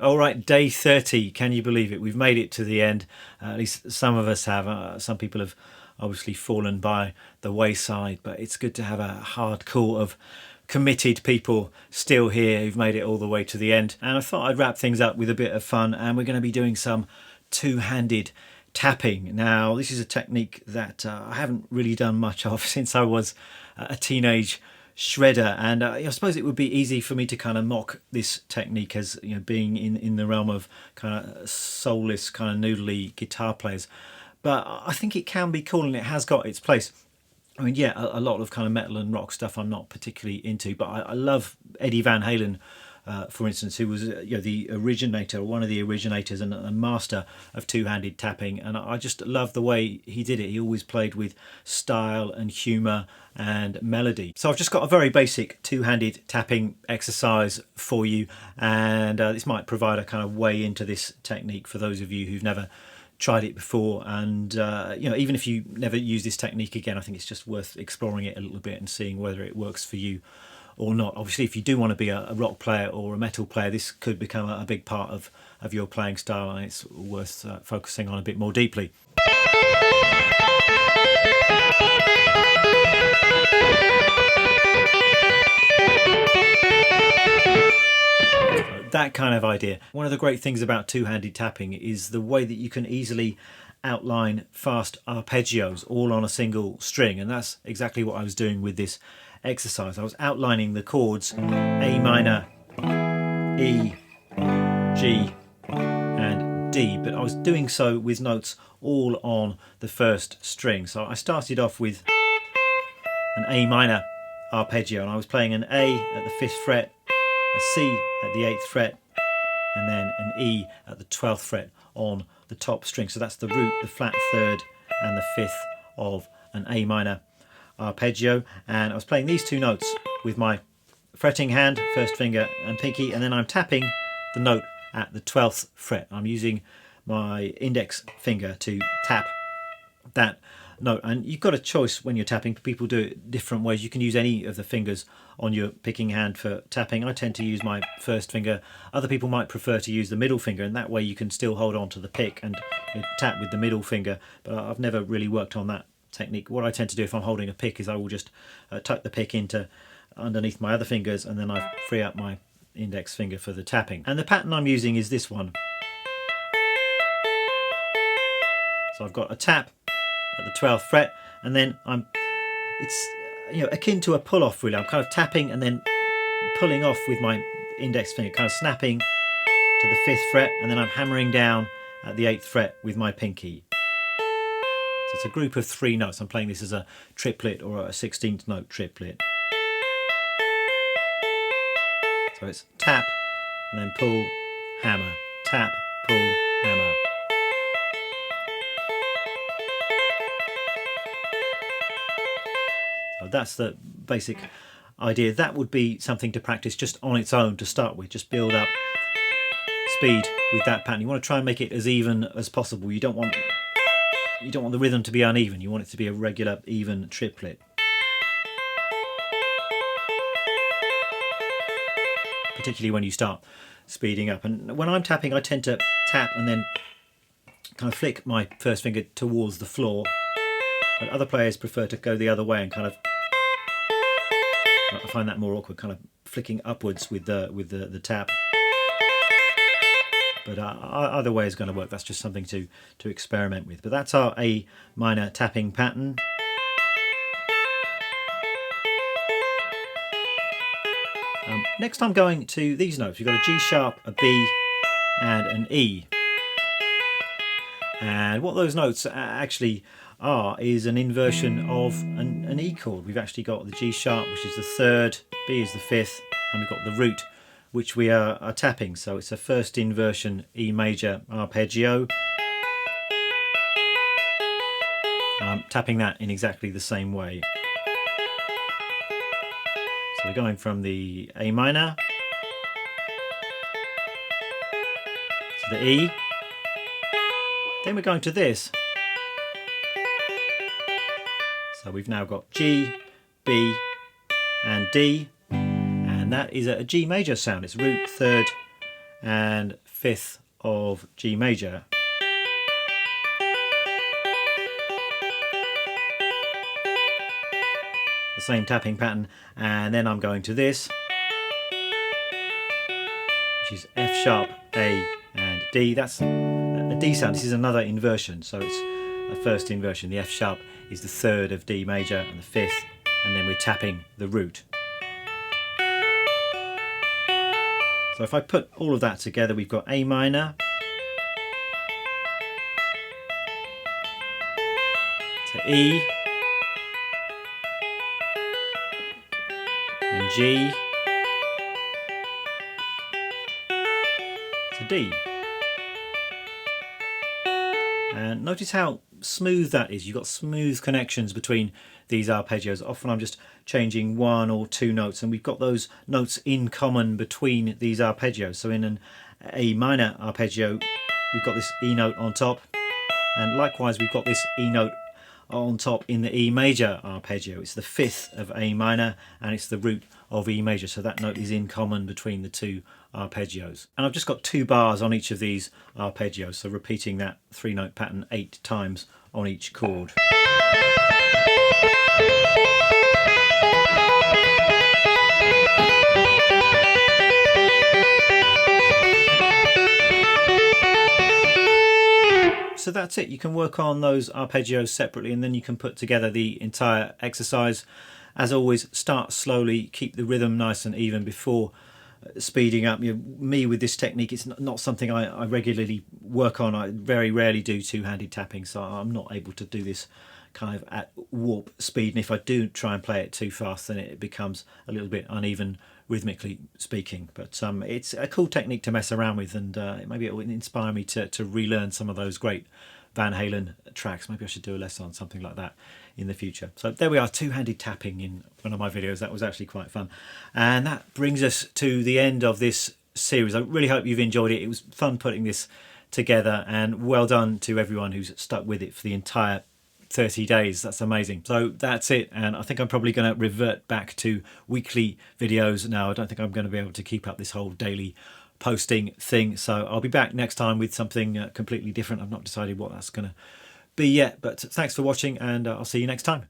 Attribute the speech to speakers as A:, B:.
A: All right, day 30. Can you believe it? We've made it to the end. At least some of us have. Some people have obviously fallen by the wayside, but it's good to have a hard core of committed people still here who've made it all the way to the end. And I thought I'd wrap things up with a bit of fun, and we're going to be doing some two-handed tapping. Now, this is a technique that I haven't really done much of since I was a teenage shredder, and I suppose it would be easy for me to kind of mock this technique as, you know, being in the realm of kind of soulless, kind of noodly guitar players. But I think it can be cool, and it has got its place. I mean, yeah, a lot of kind of metal and rock stuff I'm not particularly into, but I love Eddie Van Halen, for instance, who was the originator, one of the originators and a master of two-handed tapping, and I just love the way he did it. He always played with style and humour and melody. So I've just got a very basic two-handed tapping exercise for you, and this might provide a kind of way into this technique for those of you who've never tried it before. And even if you never use this technique again, I think it's just worth exploring it a little bit and seeing whether it works for you or not. Obviously, if you do want to be a rock player or a metal player, this could become a big part of your playing style, and it's worth focusing on a bit more deeply. That kind of idea. One of the great things about two-handed tapping is the way that you can easily outline fast arpeggios all on a single string, and that's exactly what I was doing with this exercise. I was outlining the chords A minor, E, G and D, but I was doing so with notes all on the first string. So I started off with an A minor arpeggio, and I was playing an A at the 5th fret, a C at the 8th fret, and then an E at the 12th fret on the top string. So that's the root, the flat third and the 5th of an A minor arpeggio, and I was playing these two notes with my fretting hand, first finger and pinky, and then I'm tapping the note at the 12th fret. I'm using my index finger to tap that note, and you've got a choice when you're tapping. People do it different ways. You can use any of the fingers on your picking hand for tapping. I tend to use my first finger. Other people might prefer to use the middle finger, and that way you can still hold on to the pick and tap with the middle finger, but I've never really worked on that technique. What I tend to do if I'm holding a pick is I will just tuck the pick into underneath my other fingers, and then I free up my index finger for the tapping. And the pattern I'm using is this one. So I've got a tap at the 12th fret, and then it's akin to a pull off really. I'm kind of tapping and then pulling off with my index finger, kind of snapping to the 5th fret, and then I'm hammering down at the 8th fret with my pinky. So it's a group of 3 notes. I'm playing this as a triplet or a 16th note triplet. So it's tap and then pull, hammer, tap, pull, hammer. So that's the basic idea. That would be something to practice just on its own to start with. Just build up speed with that pattern. You want to try and make it as even as possible. You don't want the rhythm to be uneven. You want it to be a regular, even triplet. Particularly when you start speeding up. And when I'm tapping, I tend to tap and then kind of flick my first finger towards the floor. But other players prefer to go the other way and kind of, I find that more awkward, kind of flicking upwards with the tap. But either way is going to work. That's just something to experiment with. But that's our A minor tapping pattern. Next I'm going to these notes. We've got a G sharp, a B and an E. And what those notes actually are is an inversion of an E chord. We've actually got the G sharp, which is the 3rd, B is the 5th, and we've got the root, which we are tapping. So it's a first inversion E major arpeggio. And I'm tapping that in exactly the same way. So we're going from the A minor to the E, then we're going to this. So we've now got G, B and D, and that is a G major sound. It's root, 3rd and 5th of G major. The same tapping pattern, and then I'm going to this, which is F sharp, A and D. That's a D sound. This is another inversion, so it's a first inversion. The F sharp is the 3rd of D major and the 5th, and then we're tapping the root. So if I put all of that together, we've got A minor, to E, and G, to D. And notice how smooth that is. You've got smooth connections between these arpeggios. Often I'm just changing 1 or 2 notes, and we've got those notes in common between these arpeggios. So in an A minor arpeggio, we've got this E note on top, and likewise we've got this E note on top in the E major arpeggio. It's the 5th of A minor and it's the root of E major, so that note is in common between the two arpeggios. And I've just got 2 bars on each of these arpeggios, so repeating that 3-note pattern 8 times on each chord. So that's it. You can work on those arpeggios separately, and then you can put together the entire exercise. As always, start slowly, keep the rhythm nice and even before speeding up. Me with this technique, it's not something I regularly work on. I very rarely do two-handed tapping, so I'm not able to do this kind of at warp speed, and if I do try and play it too fast, then it becomes a little bit uneven rhythmically speaking. But it's a cool technique to mess around with, and maybe it will inspire me to relearn some of those great Van Halen tracks. Maybe I should do a lesson on something like that in the future. So there we are, two-handed tapping in one of my videos. That was actually quite fun. And that brings us to the end of this series. I really hope you've enjoyed it. It was fun putting this together, and well done to everyone who's stuck with it for the entire 30 days. That's amazing. So that's it, and I think I'm probably going to revert back to weekly videos now. I don't think I'm going to be able to keep up this whole daily posting thing, so I'll be back next time with something completely different. I've not decided what that's going to be yet, but thanks for watching, and I'll see you next time.